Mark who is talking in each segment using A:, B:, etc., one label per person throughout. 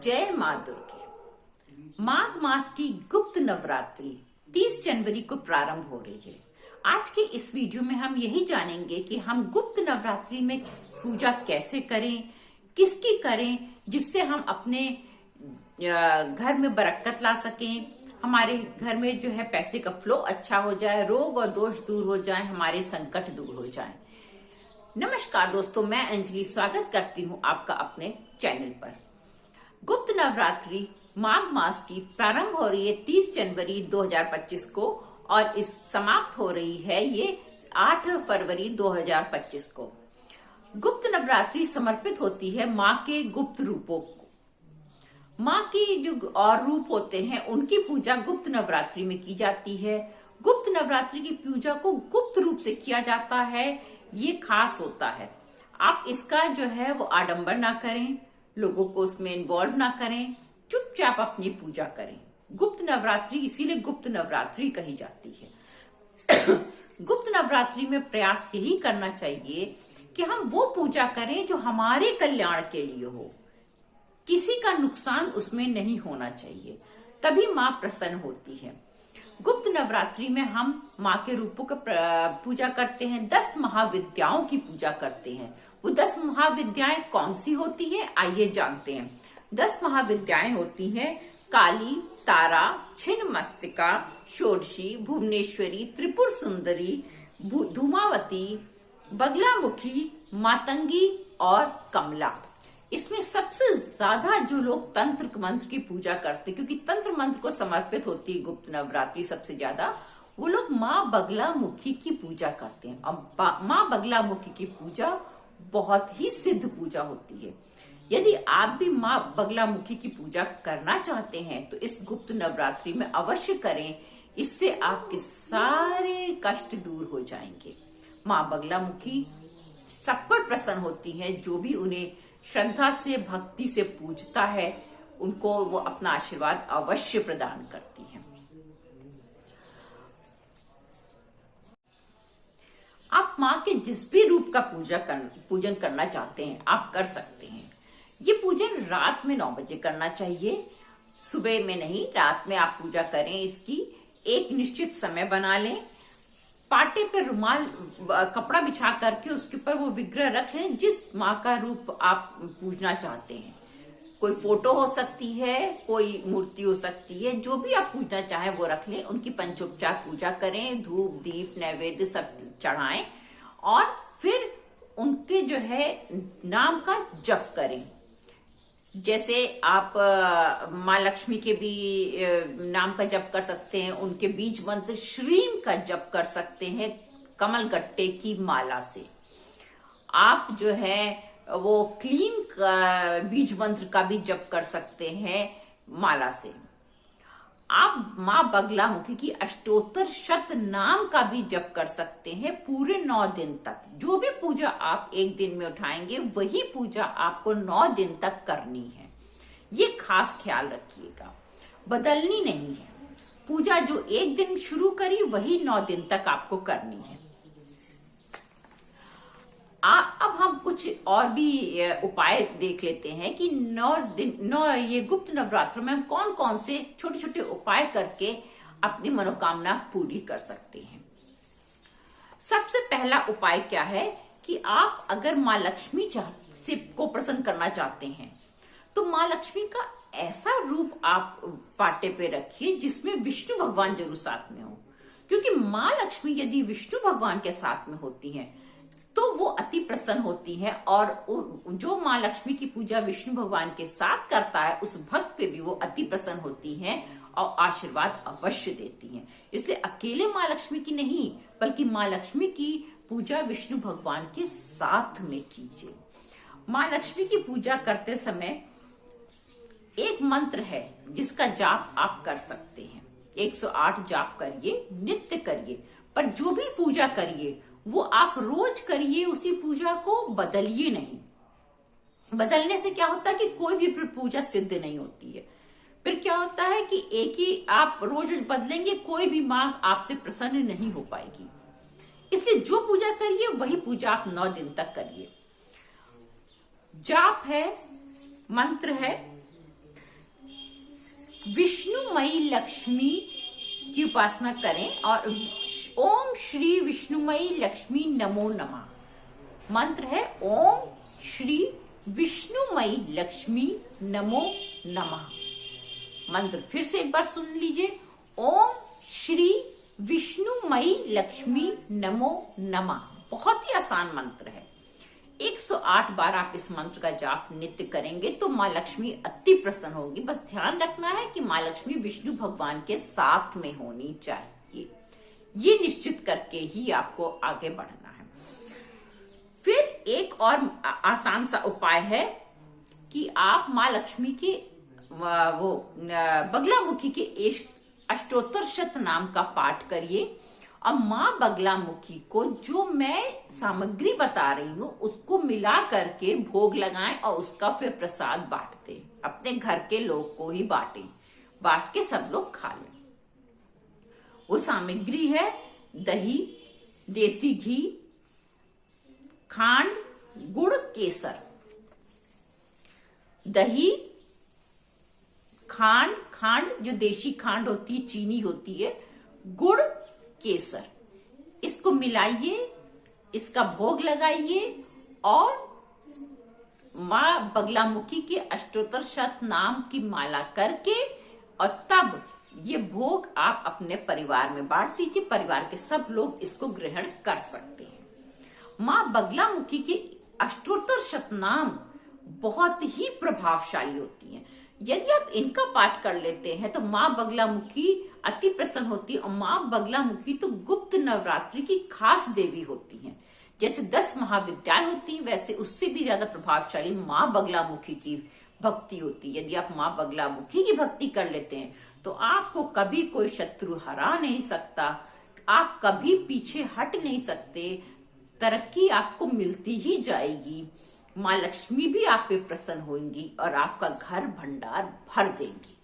A: जय माँ दुर्गे। माघ मास की गुप्त नवरात्रि 30 जनवरी को प्रारंभ हो रही है। आज के इस वीडियो में हम यही जानेंगे कि हम गुप्त नवरात्रि में पूजा कैसे करें, किसकी करें, जिससे हम अपने घर में बरकत ला सकें, हमारे घर में जो है पैसे का फ्लो अच्छा हो जाए, रोग और दोष दूर हो जाए, हमारे संकट दूर हो जाए। नमस्कार दोस्तों, मैं अंजलि स्वागत करती हूँ आपका अपने चैनल पर। गुप्त नवरात्रि माघ मास की प्रारंभ हो रही है 30 जनवरी 2025 को और इस समाप्त हो रही है ये 8 फरवरी 2025 को। गुप्त नवरात्रि समर्पित होती है माँ के गुप्त रूपों को। माँ की जो और रूप होते हैं उनकी पूजा गुप्त नवरात्रि में की जाती है। गुप्त नवरात्रि की पूजा को गुप्त रूप से किया जाता है, ये खास होता है। आप इसका जो है वो आडंबर ना करें, लोगों को उसमें इन्वॉल्व ना करें, चुपचाप अपनी पूजा करें। गुप्त नवरात्रि इसीलिए गुप्त नवरात्रि कही जाती है। गुप्त नवरात्रि में प्रयास यही करना चाहिए कि हम वो पूजा करें जो हमारे कल्याण के लिए हो, किसी का नुकसान उसमें नहीं होना चाहिए, तभी माँ प्रसन्न होती है। गुप्त नवरात्रि में हम माँ के रूपों का पूजा करते हैं, 10 महाविद्याओं की पूजा करते हैं। वो 10 महाविद्याएं कौन सी होती हैं, आइए जानते हैं। 10 महाविद्याएं होती हैं काली, तारा, छिन्नमस्तिका, षोडशी, भुवनेश्वरी, त्रिपुर सुंदरी, धूमावती, बगलामुखी, मातंगी और कमला। इसमें सबसे ज्यादा जो लोग तंत्र मंत्र की पूजा करते, क्योंकि तंत्र मंत्र को समर्पित होती है गुप्त नवरात्रि सबसे ज्यादा, वो लोग माँ बगलामुखी की पूजा करते हैं। अब माँ बगलामुखी की पूजा बहुत ही सिद्ध पूजा होती है। यदि आप भी माँ बगलामुखी की पूजा करना चाहते हैं तो इस गुप्त नवरात्रि में अवश्य करें, इससे आपके सारे कष्ट दूर हो जाएंगे। माँ बगलामुखी सब पर प्रसन्न होती है, जो भी उन्हें श्रद्धा से भक्ति से पूजता है उनको वो अपना आशीर्वाद अवश्य प्रदान करती है। आप माँ के जिस भी रूप का पूजन करना चाहते हैं आप कर सकते हैं। ये पूजन रात में 9 बजे करना चाहिए, सुबह में नहीं, रात में आप पूजा करें। इसकी एक निश्चित समय बना लें, पाटे पर रुमाल कपड़ा बिछा करके उसके ऊपर वो विग्रह रख लें जिस माँ का रूप आप पूजना चाहते हैं। कोई फोटो हो सकती है, कोई मूर्ति हो सकती है, जो भी आप पूजना चाहें वो रख लें। उनकी पंचोपचार पूजा करें, धूप दीप नैवेद्य सब चढ़ाएं और फिर उनके जो है नाम का जप करें। जैसे आप माँ लक्ष्मी के भी नाम का जप कर सकते हैं, उनके बीज मंत्र श्रीम का जप कर सकते हैं कमल गट्टे की माला से। आप जो है वो क्लीन का बीज मंत्र का भी जप कर सकते हैं माला से। आप माँ बगलामुखी की अष्टोत्तर शत नाम का भी जप कर सकते हैं पूरे 9 दिन तक। जो भी पूजा आप एक दिन में उठाएंगे वही पूजा आपको 9 दिन तक करनी है, ये खास ख्याल रखिएगा, बदलनी नहीं है। पूजा जो एक दिन शुरू करी वही 9 दिन तक आपको करनी है। अब हम कुछ और भी उपाय देख लेते हैं कि 9 ये गुप्त नवरात्रों में हम कौन कौन से छोटे छोटे उपाय करके अपनी मनोकामना पूरी कर सकते हैं। सबसे पहला उपाय क्या है कि आप अगर माँ लक्ष्मी से को प्रसन्न करना चाहते हैं तो माँ लक्ष्मी का ऐसा रूप आप पाटे पे रखिए जिसमें विष्णु भगवान जरूर साथ में हो, क्योंकि माँ लक्ष्मी यदि विष्णु भगवान के साथ में होती हैं तो वो अति प्रसन्न होती है और जो माँ लक्ष्मी की पूजा विष्णु भगवान के साथ करता है उस भक्त पे भी वो अति प्रसन्न होती हैं और आशीर्वाद अवश्य देती हैं। इसलिए अकेले माँ लक्ष्मी की नहीं बल्कि माँ लक्ष्मी की पूजा विष्णु भगवान के साथ में कीजिए। माँ लक्ष्मी की पूजा करते समय एक मंत्र है जिसका जाप आप कर सकते हैं। 108 जाप करिए, नित्य करिए, पर जो भी पूजा करिए वो आप रोज करिए, उसी पूजा को बदलिए नहीं। बदलने से क्या होता है कि कोई भी पूजा सिद्ध नहीं होती है। फिर क्या होता है कि एक ही आप रोज बदलेंगे, कोई भी माँ आपसे प्रसन्न नहीं हो पाएगी। इसलिए जो पूजा करिए वही पूजा आप 9 दिन तक करिए। जाप है, मंत्र है, विष्णुमयी लक्ष्मी की उपासना करें और ओम श्री विष्णुमयी लक्ष्मी नमो नमः मंत्र है ओम श्री विष्णुमयी लक्ष्मी नमो नमः। मंत्र फिर से एक बार सुन लीजिए, ओम श्री विष्णुमयी लक्ष्मी नमो नमः। बहुत ही आसान मंत्र है। 108 बार आप इस मंत्र का जाप नित्य करेंगे तो माँ लक्ष्मी अति प्रसन्न होगी। बस ध्यान रखना है कि माँ लक्ष्मी विष्णु भगवान के साथ में होनी चाहिए, ये निश्चित करके ही आपको आगे बढ़ना है। फिर एक और आसान सा उपाय है कि आप माँ लक्ष्मी के वो बगलामुखी के अष्टोत्तर शत नाम का पाठ करिए और माँ बगलामुखी को जो मैं सामग्री बता रही हूं उसको मिला करके भोग लगाएं और उसका फिर प्रसाद बांट दें। अपने घर के लोग को ही बांटें, बांट के सब लोग खा लें। वो सामग्री है दही, देसी घी, खांड, गुड़, केसर। दही, खांड जो देशी खांड होती है, चीनी होती है, गुड़, केसर, इसको मिलाइए, इसका भोग लगाइए और माँ बगलामुखी के अष्टोत्तर शत नाम की माला करके और तब ये भोग आप अपने परिवार में बांट दीजिए। परिवार के सब लोग इसको ग्रहण कर सकते हैं। माँ बगलामुखी के अष्टोत्तर शत नाम बहुत ही प्रभावशाली होती हैं। यदि आप इनका पाठ कर लेते हैं तो माँ बगलामुखी अति प्रसन्न होती है। और माँ बगलामुखी तो गुप्त नवरात्रि की खास देवी होती हैं। जैसे 10 महाविद्याएं होती हैं वैसे उससे भी ज्यादा प्रभावशाली माँ बगलामुखी की भक्ति होती है। यदि आप माँ बगलामुखी की भक्ति कर लेते हैं तो आपको कभी कोई शत्रु हरा नहीं सकता, आप कभी पीछे हट नहीं सकते, तरक्की आपको मिलती ही जाएगी। माँ लक्ष्मी भी आप पे प्रसन्न होंगी और आपका घर भंडार भर देंगी।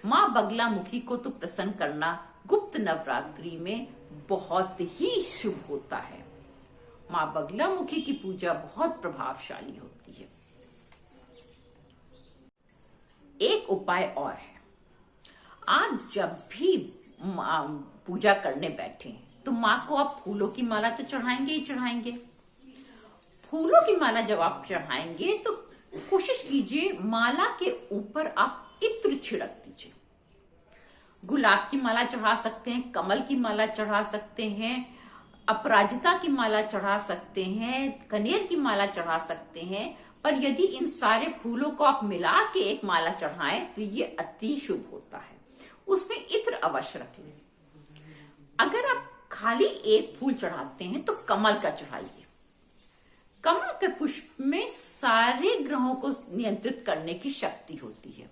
A: माँ बगलामुखी को तो प्रसन्न करना गुप्त नवरात्रि में बहुत ही शुभ होता है। माँ बगलामुखी की पूजा बहुत प्रभावशाली होती है। एक उपाय और है, आप जब भी पूजा करने बैठे तो माँ को आप फूलों की माला तो चढ़ाएंगे ही चढ़ाएंगे। फूलों की माला जब आप चढ़ाएंगे तो कोशिश कीजिए माला के ऊपर आप इत्र छिड़क दीजिए। गुलाब की माला चढ़ा सकते हैं, कमल की माला चढ़ा सकते हैं, अपराजिता की माला चढ़ा सकते हैं, कनेर की माला चढ़ा सकते हैं। पर यदि इन सारे फूलों को आप मिला के एक माला चढ़ाएं तो ये अति शुभ होता है। उसमें इत्र अवश्य रख लें। अगर आप खाली एक फूल चढ़ाते हैं तो कमल का चढ़ाइए। कमल के पुष्प में सारे ग्रहों को नियंत्रित करने की शक्ति होती है।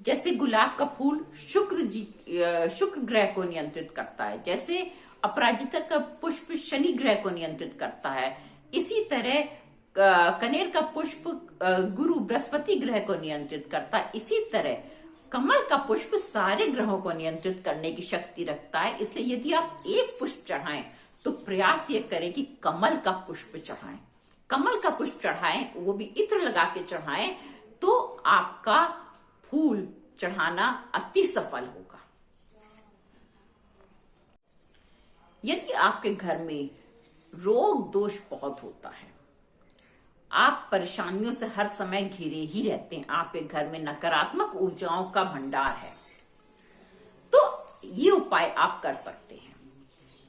A: जैसे गुलाब का फूल शुक्र ग्रह को नियंत्रित करता है, जैसे अपराजिता का पुष्प शनि ग्रह को नियंत्रित करता है, इसी तरह कनेर का पुष्प गुरु बृहस्पति ग्रह को नियंत्रित करता है। इसी तरह कमल का पुष्प सारे ग्रहों को नियंत्रित करने की शक्ति रखता है। इसलिए यदि आप एक पुष्प चढ़ाएं तो प्रयास ये करें कि कमल का पुष्प चढ़ाएं। कमल का पुष्प चढ़ाएं, वो भी इत्र लगा के चढ़ाएं, तो आपका फूल चढ़ाना अति सफल होगा। यदि आपके घर में रोग दोष बहुत होता है, आप परेशानियों से हर समय घिरे ही रहते हैं, आपके घर में नकारात्मक ऊर्जाओं का भंडार है, तो ये उपाय आप कर सकते हैं।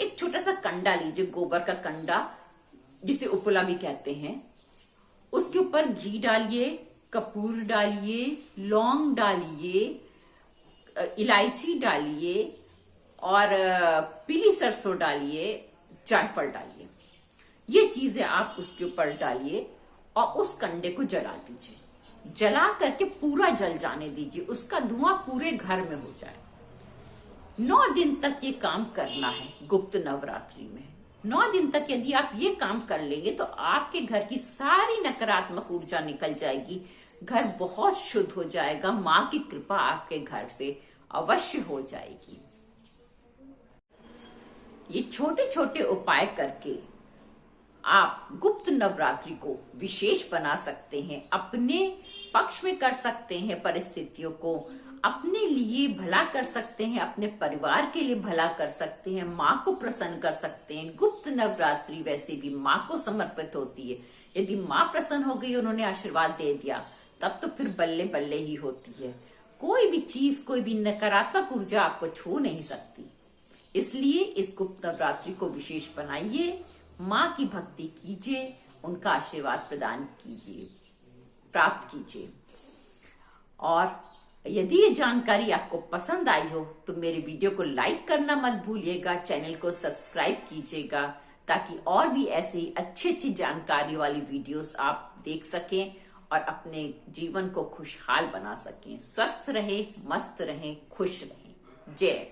A: एक छोटा सा कंडा लीजिए, गोबर का कंडा जिसे उपला भी कहते हैं, उसके ऊपर घी डालिए, कपूर डालिए, लौंग डालिए, इलायची डालिए और पीली सरसों डालिए, जायफल डालिए। ये चीजें आप उसके ऊपर डालिए और उस कंडे को जला दीजिए। जला करके पूरा जल जाने दीजिए, उसका धुआं पूरे घर में हो जाए। 9 दिन तक ये काम करना है गुप्त नवरात्रि में। 9 दिन तक यदि आप ये काम कर लेंगे तो आपके घर की सारी नकारात्मक ऊर्जा निकल जाएगी, घर बहुत शुद्ध हो जाएगा, माँ की कृपा आपके घर पे अवश्य हो जाएगी। ये छोटे छोटे उपाय करके आप गुप्त नवरात्रि को विशेष बना सकते हैं, अपने पक्ष में कर सकते हैं, परिस्थितियों को अपने लिए भला कर सकते हैं, अपने परिवार के लिए भला कर सकते हैं, माँ को प्रसन्न कर सकते हैं। गुप्त नवरात्रि वैसे भी माँ को समर्पित होती है। यदि माँ प्रसन्न हो गई, उन्होंने आशीर्वाद दे दिया, तब तो फिर बल्ले बल्ले ही होती है। कोई भी चीज, कोई भी नकारात्मक ऊर्जा आपको छू नहीं सकती। इसलिए इस गुप्त नवरात्रि को विशेष बनाइए, माँ की भक्ति कीजिए, उनका आशीर्वाद प्रदान कीजिए, प्राप्त कीजिए। और यदि ये जानकारी आपको पसंद आई हो तो मेरे वीडियो को लाइक करना मत भूलिएगा, चैनल को सब्सक्राइब कीजिएगा, ताकि और भी ऐसे ही अच्छी जानकारी वाली वीडियोस आप देख सकें और अपने जीवन को खुशहाल बना सकें। स्वस्थ रहें, मस्त रहें, खुश रहें। जय।